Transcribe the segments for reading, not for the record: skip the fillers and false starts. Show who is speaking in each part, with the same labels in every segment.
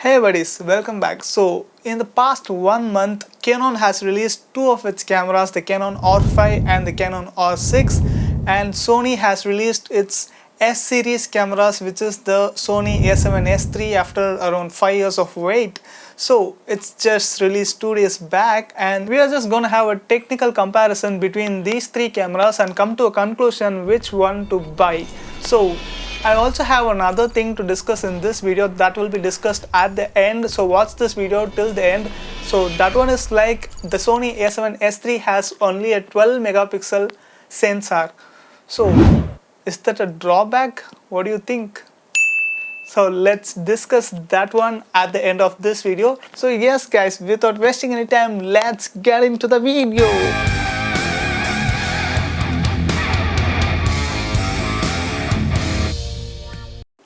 Speaker 1: Hey buddies, welcome back. So in the past 1 month, Canon has released two of its cameras, the Canon R5 and the Canon R6, and Sony has released its S series cameras, which is the Sony A7S3 after around 5 years of wait. So it's just released 2 days back, and we are just gonna have a technical comparison between these three cameras and come to a conclusion which one to buy. So I also have another thing to discuss in this video that will be discussed at the end, so watch this video till the end. So that one is like the Sony A7S3 has only a 12 megapixel sensor. So is that a drawback? What do you think? So let's discuss that one at the end of this video. So yes guys, without wasting any time, let's get into the video.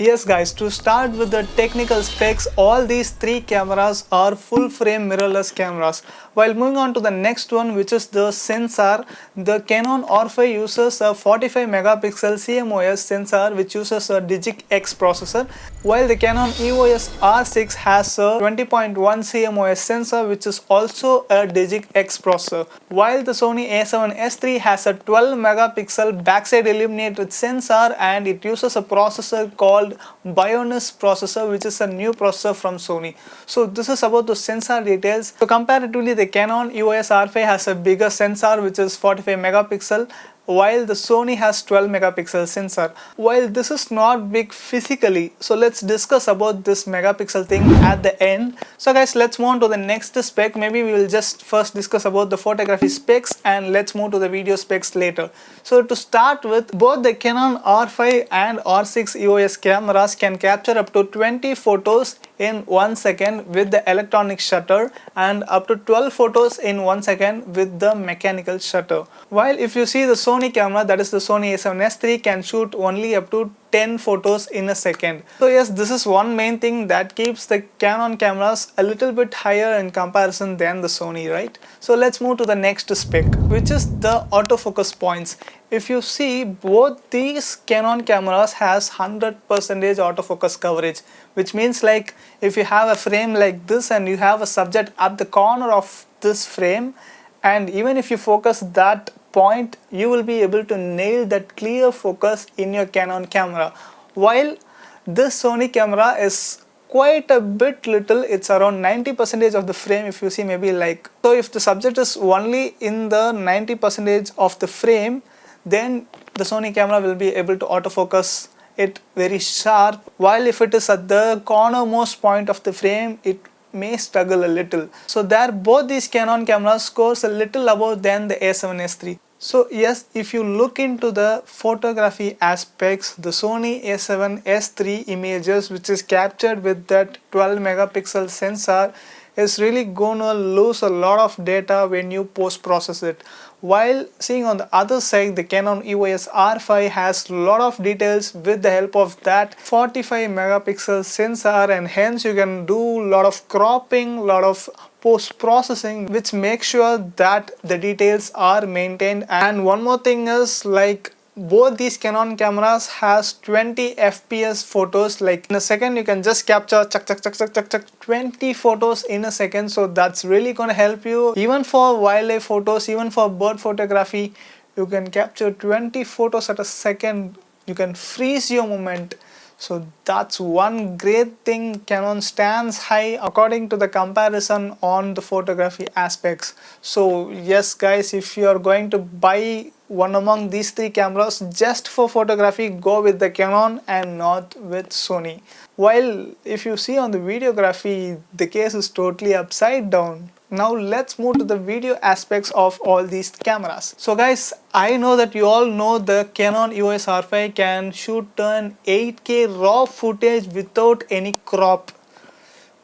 Speaker 1: Yes guys, to start with the technical specs, all these three cameras are full frame mirrorless cameras. While moving on to the next one, which is the sensor, the Canon R5 uses a 45 megapixel CMOS sensor which uses a Digic X processor, while the Canon EOS R6 has a 20.1 CMOS sensor which is also a Digic X processor, while the Sony A7S3 has a 12 megapixel backside illuminated sensor and it uses a processor called Bionis processor, which is a new processor from Sony. So this is about the sensor details. So comparatively, the Canon EOS R5 has a bigger sensor which is 45 megapixel, while the Sony has 12 megapixel sensor. While this is not big physically, so let's discuss about this megapixel thing at the end. So guys, let's move on to the next spec. Maybe we will just first discuss about the photography specs and let's move to the video specs later. So to start with, both the Canon R5 and R6 EOS cameras can capture up to 20 photos in 1 second with the electronic shutter and up to 12 photos in 1 second with the mechanical shutter. While if you see the Sony camera, that is the Sony A7S3, can shoot only up to 10 photos in a second. So yes, this is one main thing that keeps the Canon cameras a little bit higher in comparison than the Sony, right? So let's move to the next spec, which is the autofocus points. If you see, both these Canon cameras has 100% autofocus coverage, which means like if you have a frame like this and you have a subject at the corner of this frame, and even if you focus that point, you will be able to nail that clear focus in your Canon camera. While this Sony camera is quite a bit little, it's around 90% of the frame. If you see, maybe like, so if the subject is only in the 90% of the frame, then the Sony camera will be able to autofocus it very sharp, while if it is at the cornermost point of the frame, it may struggle a little. So there, both these Canon cameras scores a little above than the A7S3. So yes, if you look into the photography aspects, the Sony A7S3 images, which is captured with that 12 megapixel sensor, is really gonna lose a lot of data when you post process it. While seeing on the other side, the Canon EOS R5 has a lot of details with the help of that 45 megapixel sensor, and hence you can do a lot of cropping, a lot of post processing, which makes sure that the details are maintained. And one more thing is, like, both these Canon cameras has 20 fps photos, like in a second you can just capture 20 photos in a second. So that's really gonna help you even for wildlife photos, even for bird photography. You can capture 20 photos at a second. You can freeze your moment. So that's one great thing. Canon stands high according to the comparison on the photography aspects. So yes guys, if you are going to buy one among these three cameras just for photography, go with the Canon and not with Sony. While if you see on the videography, the case is totally upside down. Now let's move to the video aspects of all these cameras. So guys, I know that you all know the Canon EOS R5 can shoot an 8K raw footage without any crop.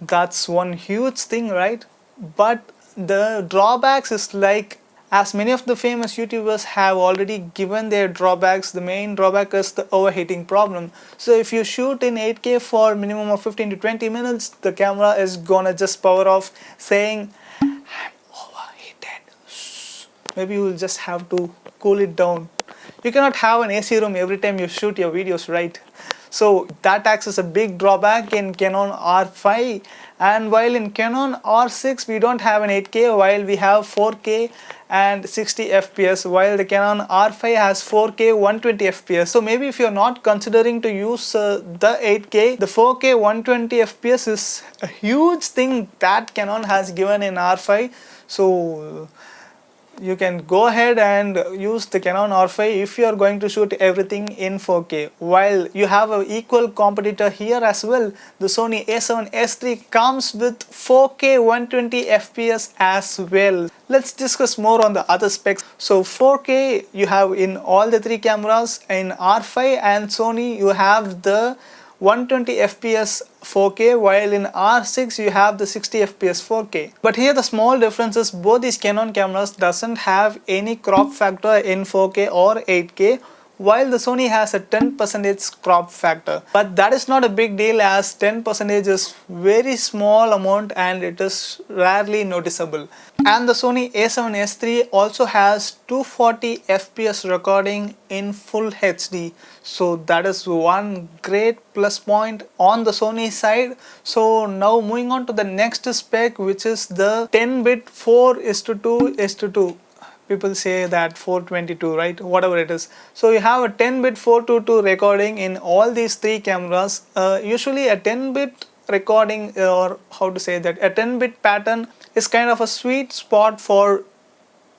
Speaker 1: That's one huge thing, right? But the drawbacks is like, as many of the famous YouTubers have already given their drawbacks, the main drawback is the overheating problem. So if you shoot in 8K for minimum of 15 to 20 minutes, the camera is gonna just power off saying, "I'm overheated." Maybe you will just have to cool it down. You cannot have an AC room every time you shoot your videos, right? So that acts as a big drawback in Canon R5. And while in Canon R6 we don't have an 8K, while we have 4K and 60 fps, while the Canon R5 has 4K 120 fps. So maybe if you're not considering to use the 8K, the 4K 120 fps is a huge thing that Canon has given in R5. So you can go ahead and use the Canon R5 if you are going to shoot everything in 4K. While you have an equal competitor here as well, the Sony A7S3 comes with 4K 120 fps as well. Let's discuss more on the other specs. So 4K you have in all the three cameras. In R5 and Sony you have the 120 fps 4K, while in R6 you have the 60 fps 4K. But here the small difference is both these Canon cameras doesn't have any crop factor in 4K or 8K, while the Sony has a 10% crop factor. But that is not a big deal, as 10% is very small amount and it is rarely noticeable. And the Sony A7S3 also has 240 fps recording in full HD. So that is one great plus point on the Sony side. So now moving on to the next spec, which is the 10-bit 4:2:2. People say that 422, right? Whatever it is. So you have a 10-bit 422 recording in all these three cameras. Usually a 10-bit recording, or how to say that, a 10-bit pattern is kind of a sweet spot for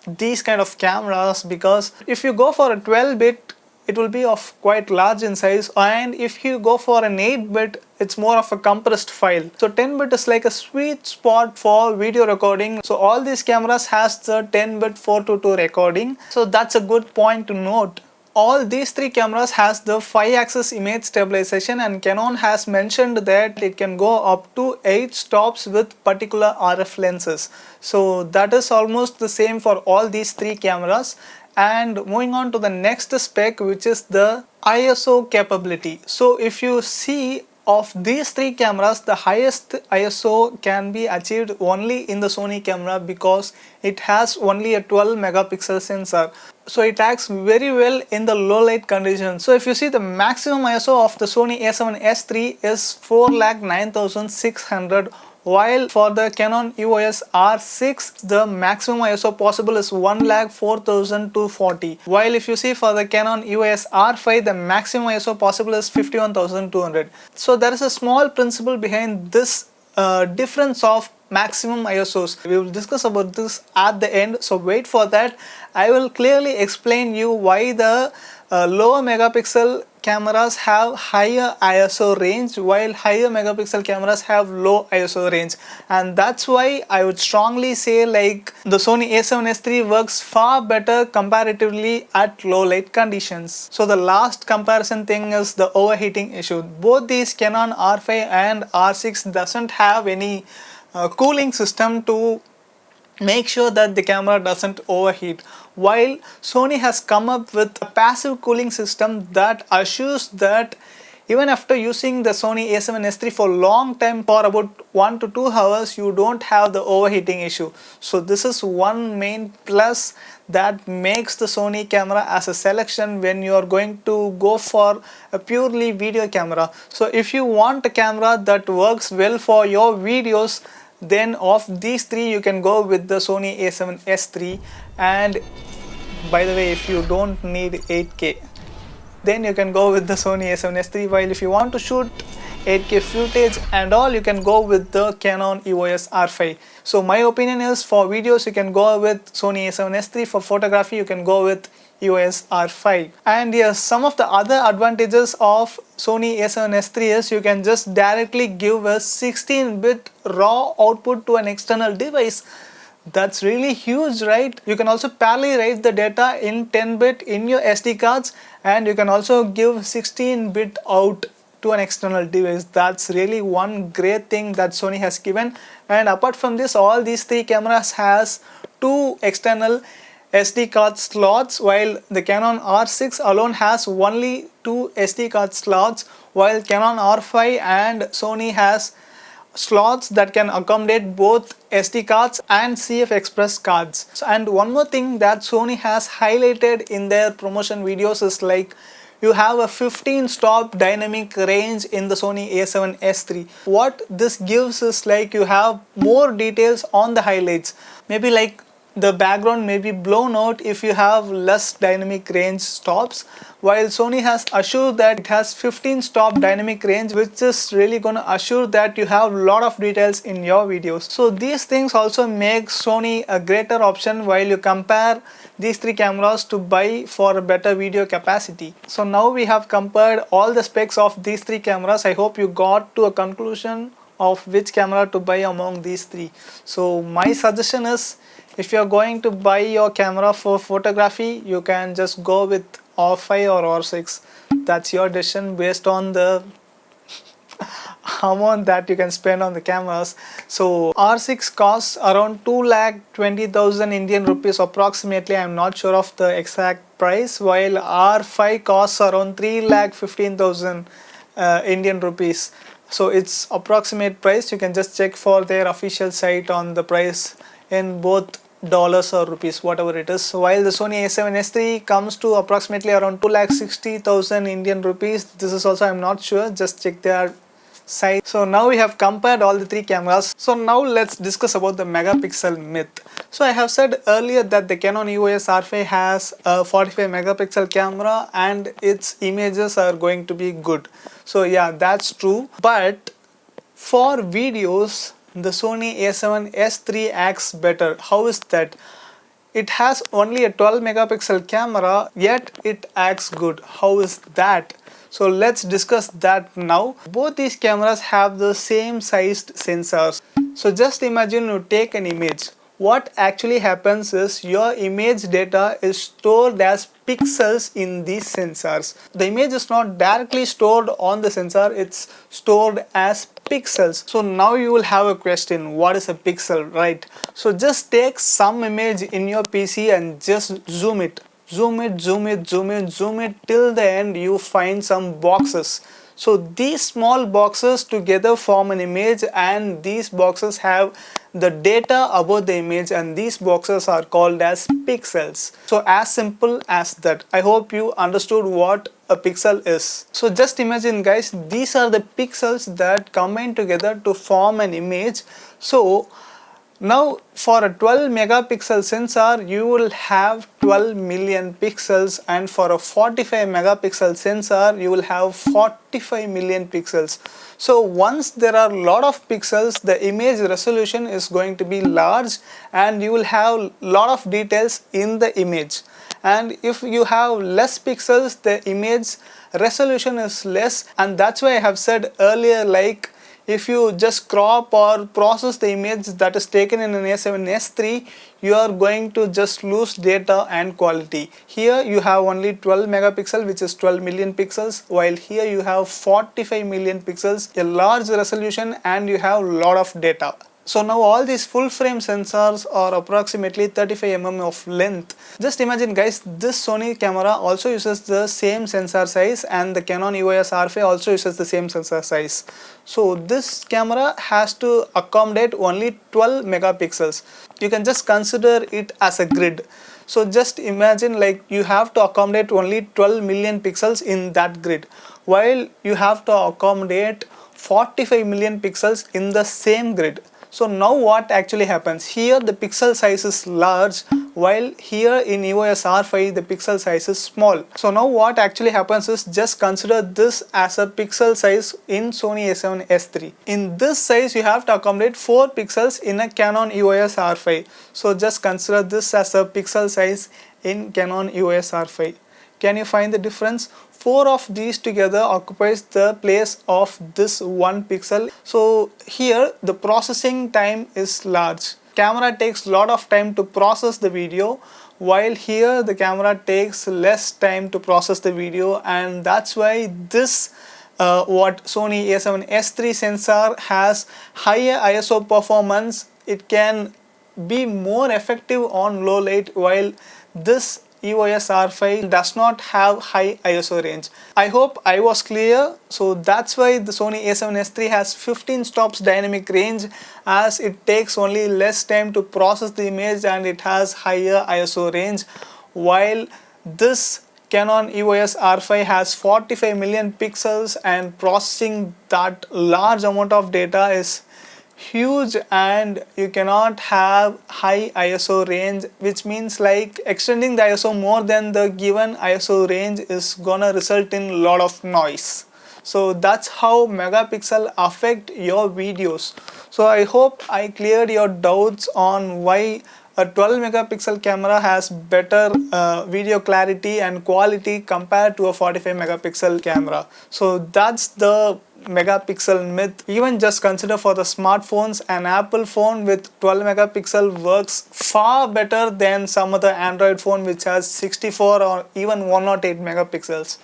Speaker 1: these kind of cameras, because if you go for a 12-bit it will be of quite large in size, and if you go for an 8-bit it's more of a compressed file. So 10-bit is like a sweet spot for video recording. So all these cameras has the 10-bit 422 recording. So that's a good point to note. All these three cameras has the 5-axis image stabilization, and Canon has mentioned that it can go up to 8 stops with particular RF lenses. So that is almost the same for all these three cameras. And moving on to the next spec, which is the ISO capability. So if you see, of these three cameras, the highest ISO can be achieved only in the Sony camera, because it has only a 12 megapixel sensor. So it acts very well in the low light conditions. So if you see, the maximum ISO of the Sony A7S3 is 4,09,600, while for the Canon EOS R6 the maximum ISO possible is 1,04,240, while if you see for the Canon EOS R5 the maximum ISO possible is 51,200. So there is a small principle behind this difference of maximum ISOs. We will discuss about this at the end, so wait for that. I will clearly explain you why the lower megapixel cameras have higher ISO range, while higher megapixel cameras have low ISO range. And that's why I would strongly say like the Sony A7S3 works far better comparatively at low light conditions. So the last comparison thing is the overheating issue. Both these Canon R5 and R6 doesn't have any cooling system to make sure that the camera doesn't overheat, while Sony has come up with a passive cooling system that assures that even after using the Sony A7S3 for long time, for about 1 to 2 hours, you don't have the overheating issue. So this is one main plus that makes the Sony camera as a selection when you are going to go for a purely video camera. So if you want a camera that works well for your videos, then of these three you can go with the Sony A7S3. And by the way, if you don't need 8K, then you can go with the Sony A7S3, while if you want to shoot 8K footage and all, you can go with the Canon EOS R5. So my opinion is, for videos you can go with Sony A7S3, for photography you can go with EOS R5. And yes, some of the other advantages of Sony A7S3 is you can just directly give a 16-bit raw output to an external device. That's really huge, right? You can also parallelly write the data in 10-bit in your SD cards, and you can also give 16-bit out to an external device. That's really one great thing that Sony has given. And apart from this, all these three cameras has 2 external SD card slots, while the Canon R6 alone has only 2 SD card slots, while Canon R5 and Sony has slots that can accommodate both SD cards and CF Express cards. And one more thing that Sony has highlighted in their promotion videos is like you have a 15 stop dynamic range in the Sony A7S III. What this gives is like you have more details on the highlights. Maybe like the background may be blown out if you have less dynamic range stops, while Sony has assured that it has 15 stop dynamic range, which is really going to assure that you have a lot of details in your videos. So these things also make Sony a greater option while you compare these three cameras to buy for a better video capacity. So now we have compared all the specs of these three cameras. I hope you got to a conclusion of which camera to buy among these three. So my suggestion is, if you are going to buy your camera for photography, you can just go with R5 or R6. That's your decision based on the amount that you can spend on the cameras. So R6 costs around 2,20,000 Indian rupees approximately. I'm not sure of the exact price, while R5 costs around 3,15,000 Indian rupees. So it's approximate price. You can just check for their official site on the price in both dollars or rupees, whatever it is. While the Sony A7S III comes to approximately around 2,60,000 Indian rupees. This is also, I'm not sure, just check their site. So now we have compared all the three cameras. So now let's discuss about the megapixel myth. So I have said earlier that the Canon EOS R5 has a 45 megapixel camera and its images are going to be good. So yeah, that's true. But for videos, the Sony A7S III acts better. How is that? It has only a 12 megapixel camera, yet it acts good. How is that? So let's discuss that now. Both these cameras have the same sized sensors. So just imagine you take an image. What actually happens is your image data is stored as pixels in these sensors. The image is not directly stored on the sensor, it's stored as pixels. So now you will have a question, what is a pixel, right? So just take some image in your PC and just zoom it. Zoom it, zoom it, zoom it, zoom it till the end you find some boxes. So these small boxes together form an image, and these boxes have the data about the image, and these boxes are called as pixels. So as simple as that. I hope you understood what a pixel is. So just imagine guys, these are the pixels that combine together to form an image. So now for a 12 megapixel sensor you will have 12 million pixels, and for a 45 megapixel sensor you will have 45 million pixels. So once there are a lot of pixels, the image resolution is going to be large and you will have lot of details in the image. And if you have less pixels, the image resolution is less, and that's why I have said earlier, like if you just crop or process the image that is taken in an A7S III, you are going to just lose data and quality. Here you have only 12 megapixel, which is 12 million pixels, while here you have 45 million pixels, a large resolution, and you have a lot of data. So now all these full frame sensors are approximately 35 mm of length. Just imagine guys, this Sony camera also uses the same sensor size, and the Canon EOS R5 also uses the same sensor size. So this camera has to accommodate only 12 megapixels. You can just consider it as a grid. So just imagine like you have to accommodate only 12 million pixels in that grid, while you have to accommodate 45 million pixels in the same grid. So now what actually happens? Here the pixel size is large, while here in EOS R5 the pixel size is small. So now what actually happens is, just consider this as a pixel size in Sony A7S III. In this size you have to accommodate 4 pixels in a Canon EOS R5. So just consider this as a pixel size in Canon EOS R5. Can you find the difference? 4 of these together occupies the place of this 1 pixel. So here the processing time is large. Camera takes a lot of time to process the video, while here the camera takes less time to process the video, and that's why this what Sony A7S III sensor has higher ISO performance. It can be more effective on low light, while this EOS R5 does not have high ISO range. I hope I was clear. So that's why the Sony A7S III has 15 stops dynamic range, as it takes only less time to process the image and it has higher ISO range, while this Canon EOS R5 has 45 million pixels, and processing that large amount of data is huge, and you cannot have high ISO range, which means like extending the ISO more than the given ISO range is gonna result in a lot of noise. So that's how megapixel affect your videos. So I hope I cleared your doubts on why a 12 megapixel camera has better video clarity and quality compared to a 45 megapixel camera. So that's the megapixel myth. Even just consider for the smartphones, an Apple phone with 12 megapixel works far better than some other Android phone which has 64 or even 108 megapixels.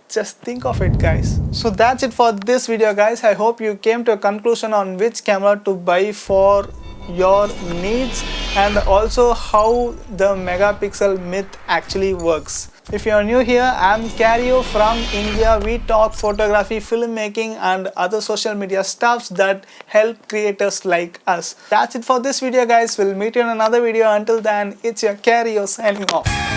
Speaker 1: Just think of it, guys. So that's it for this video, guys. I hope you came to a conclusion on which camera to buy for your needs and also how the megapixel myth actually works. If you are new here, I'm Kario from India. We talk photography, filmmaking and other social media stuffs that help creators like us. That's it for this video, guys. We'll meet you in another video. Until then, it's your Kario signing off.